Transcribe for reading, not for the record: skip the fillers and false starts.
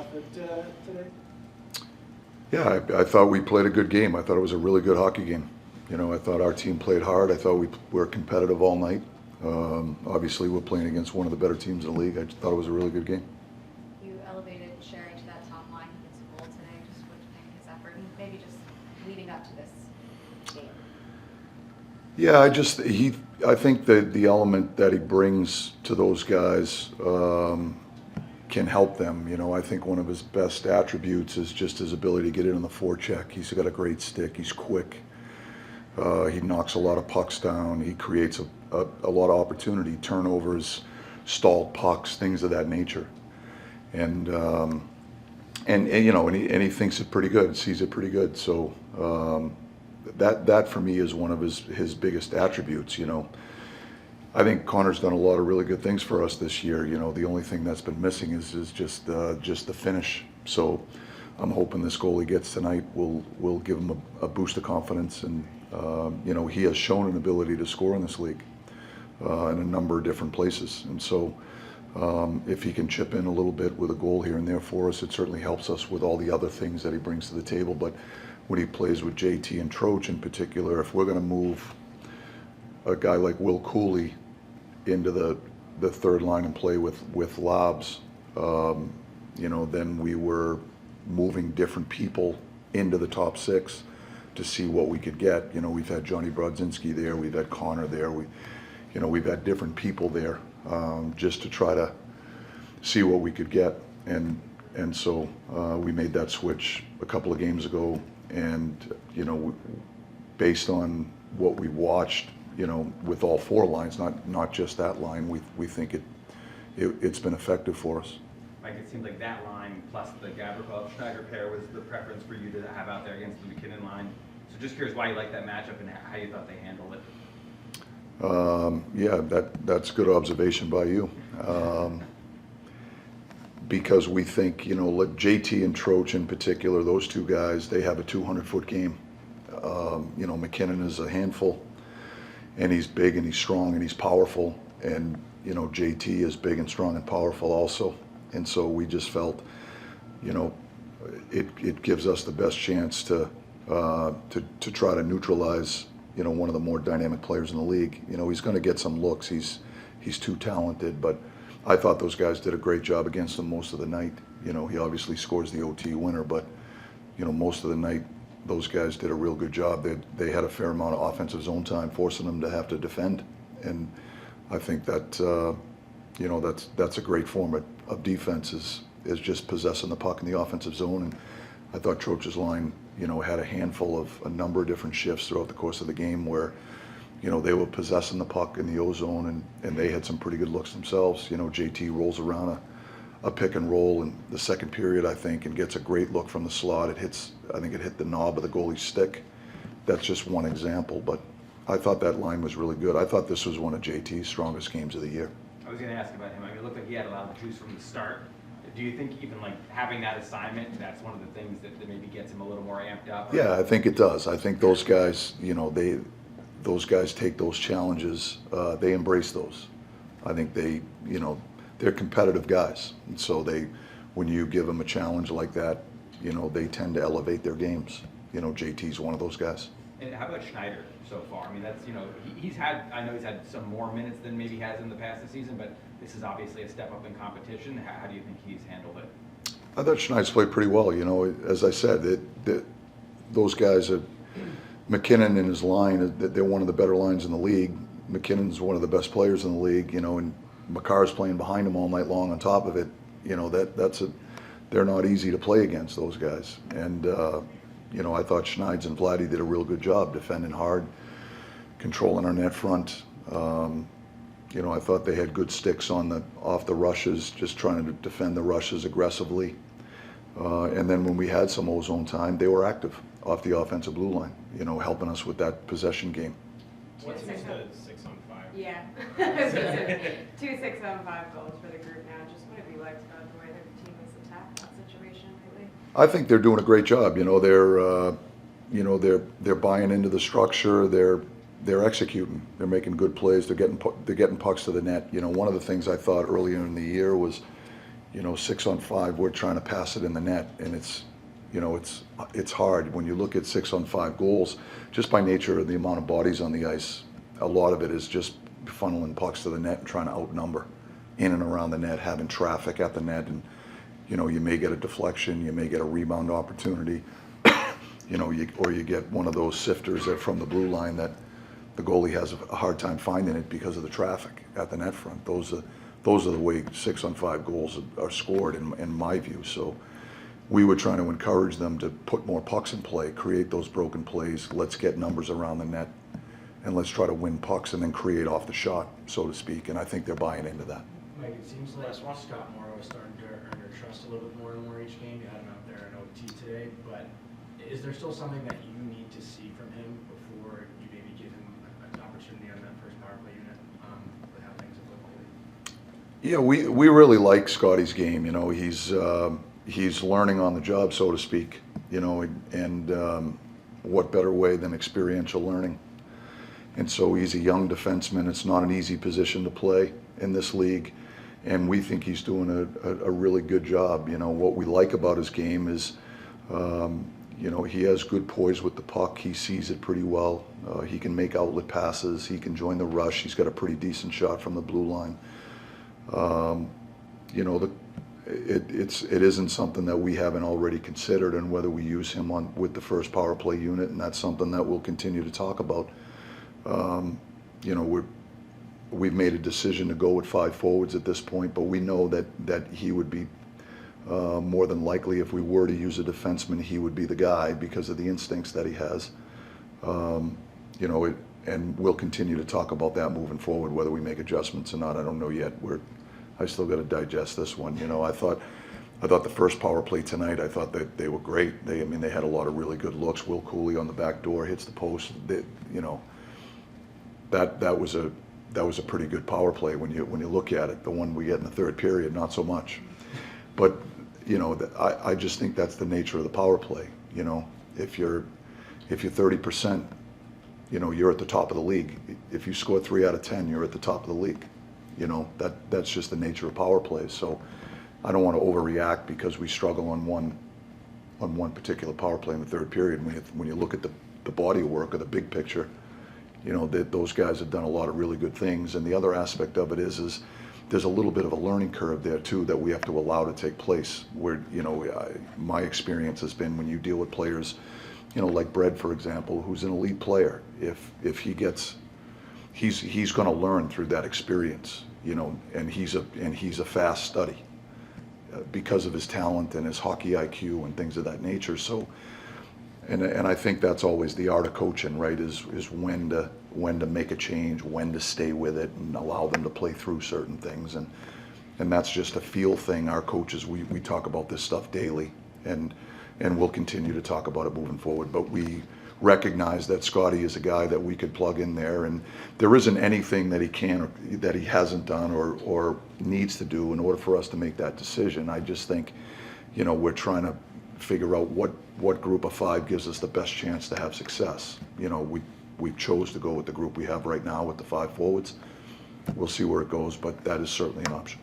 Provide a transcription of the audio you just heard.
effort today? Yeah, I thought we played a good game. I thought it was a really good hockey game. You know, I thought our team played hard. I thought we were competitive all night. Obviously, we're playing against one of the better teams in the league. I just thought it was a really good game. You elevated Sherry to that top line. He gets a goal today. Just what do you think of his effort, and maybe just leading up to this game? Yeah, I think that the element that he brings to those guys can help them. You know, I think one of his best attributes is just his ability to get in on the forecheck. He's got a great stick. He's quick. He knocks a lot of pucks down. He creates a lot of opportunity, turnovers, stalled pucks, things of that nature. And you know, and he thinks it pretty good, sees it pretty good. So that for me is one of his biggest attributes. You know, I think Connor's done a lot of really good things for us this year. You know, the only thing that's been missing is just the finish. So I'm hoping this goal he gets tonight will give him a boost of confidence. And you know, he has shown an ability to score in this league in a number of different places. And so if he can chip in a little bit with a goal here and there for us, it certainly helps us with all the other things that he brings to the table. But when he plays with JT and Troach in particular, if we're going to move a guy like Will Cooley into the third line and play with Lobs, you know, then we were moving different people into the top six to see what we could get. You know, we've had Johnny Brodzinski there, we've had Connor there, we've had different people there just to try to see what we could get. And so we made that switch a couple of games ago, and you know, based on what we watched, you know, with all four lines, not just that line, we think it's been effective for us. Mike, it seemed like that line plus the Gabriel-Schneider pair was the preference for you to have out there against the McKinnon line. So just curious why you like that matchup and how you thought they handled it. Yeah, that's good observation by you. Because we think, you know, JT and Troach in particular, those two guys, they have a 200-foot game. You know, McKinnon is a handful, and he's big and he's strong and he's powerful. And, you know, JT is big and strong and powerful also. And so we just felt, you know, it gives us the best chance to try to neutralize, you know, one of the more dynamic players in the league. You know, he's going to get some looks. He's too talented, but I thought those guys did a great job against him most of the night. You know, he obviously scores the OT winner, but, you know, most of the night those guys did a real good job. They had a fair amount of offensive zone time, forcing them to have to defend. And I think that, you know, that's a great form of defense is just possessing the puck in the offensive zone. And I thought Troach's line, you know, had a handful of a number of different shifts throughout the course of the game where, you know, they were possessing the puck in the O-zone, and they had some pretty good looks themselves. You know, JT rolls around a pick and roll in the second period, I think, and gets a great look from the slot. I think it hit the knob of the goalie's stick. That's just one example, but I thought that line was really good. I thought this was one of JT's strongest games of the year. I was going to ask about him. I mean, it looked like he had a lot of juice from the start. Do you think even like having that assignment, that's one of the things that maybe gets him a little more amped up? Yeah, I think it does. I think those guys, you know, those guys take those challenges. They embrace those. I think they, you know, they're competitive guys. And so when you give them a challenge like that, you know, they tend to elevate their games. You know, JT's one of those guys. And how about Schneider so far? I mean, that's, you know, I know he's had some more minutes than maybe he has in the past this season, but this is obviously a step up in competition. How do you think he's handled it? I thought Schneider's played pretty well. You know, as I said, those guys are, McKinnon and his line, they're one of the better lines in the league. McKinnon's one of the best players in the league, you know, and Makar's playing behind him all night long on top of it. You know, they're not easy to play against, those guys. And, you know, I thought Schneid's and Vladdy did a real good job defending hard, controlling our net front. You know, I thought they had good sticks off the rushes, just trying to defend the rushes aggressively. And then when we had some O-zone time, they were active off the offensive blue line, you know, helping us with that possession game. What's the 6-on-5? Yeah. 2 6-on-5 goals for the group now. Just what have you liked about the way their team has attacked that situation lately? I think they're doing a great job. You know, they're buying into the structure. They're executing. They're making good plays. They're getting pucks to the net. You know, one of the things I thought earlier in the year was, You know, 6-on-5, we're trying to pass it in the net, and it's hard. When you look at 6-on-5 goals, just by nature of the amount of bodies on the ice, a lot of it is just funneling pucks to the net and trying to outnumber in and around the net, having traffic at the net, and you know, you may get a deflection, you may get a rebound opportunity, you know, or you get one of those sifters that from the blue line that the goalie has a hard time finding it because of the traffic at the net front. Those are the way 6-on-5 goals are scored in my view. So we were trying to encourage them to put more pucks in play, create those broken plays. Let's get numbers around the net, and let's try to win pucks and then create off the shot, so to speak. And I think they're buying into that. Mike, it seems like Scott Morrow is starting to earn your trust a little bit more and more each game. You had him out there in OT today, but is there still something that you need to see from him before you maybe give him an opportunity on that first power play unit with how things have looked lately? Yeah, we really like Scotty's game. You know, he's learning on the job, so to speak. You know, and what better way than experiential learning? And so he's a young defenseman. It's not an easy position to play in this league, and we think he's doing a really good job. You know, what we like about his game is, you know, he has good poise with the puck. He sees it pretty well. He can make outlet passes. He can join the rush. He's got a pretty decent shot from the blue line. You know, it isn't something that we haven't already considered, and whether we use him with the first power play unit, and that's something that we'll continue to talk about. You know, we've made a decision to go with 5 forwards at this point, but we know that he would be more than likely, if we were to use a defenseman, he would be the guy because of the instincts that he has. You know, and we'll continue to talk about that moving forward, whether we make adjustments or not. I don't know yet. I still got to digest this one. You know, I thought the first power play tonight, I thought that they were great. They had a lot of really good looks. Will Cooley on the back door hits the post. You know, that was a pretty good power play when you look at it. The one we get in the third period, not so much. But you know, I just think that's the nature of the power play. You know, if you're 30%, you know, you're at the top of the league. If you score 3 out of 10, you're at the top of the league. You know, that's just the nature of power plays. So I don't want to overreact because we struggle on one particular power play in the third period. When you look at the body of work or the big picture, you know, those guys have done a lot of really good things. And the other aspect of it is there's a little bit of a learning curve there too that we have to allow to take place. Where, you know, my experience has been when you deal with players, you know, like Brett, for example, who's an elite player. If he gets, he's going to learn through that experience, you know, and he's a fast study because of his talent and his hockey IQ and things of that nature. So. And I think that's always the art of coaching, right? Is when to make a change, when to stay with it, and allow them to play through certain things, and that's just a feel thing. Our coaches, we talk about this stuff daily, and we'll continue to talk about it moving forward. But we recognize that Scotty is a guy that we could plug in there, and there isn't anything that he can or that he hasn't done or needs to do in order for us to make that decision. I just think, you know, we're trying to figure out what group of 5 gives us the best chance to have success. You know, we chose to go with the group we have right now with the 5 forwards. We'll see where it goes, but that is certainly an option.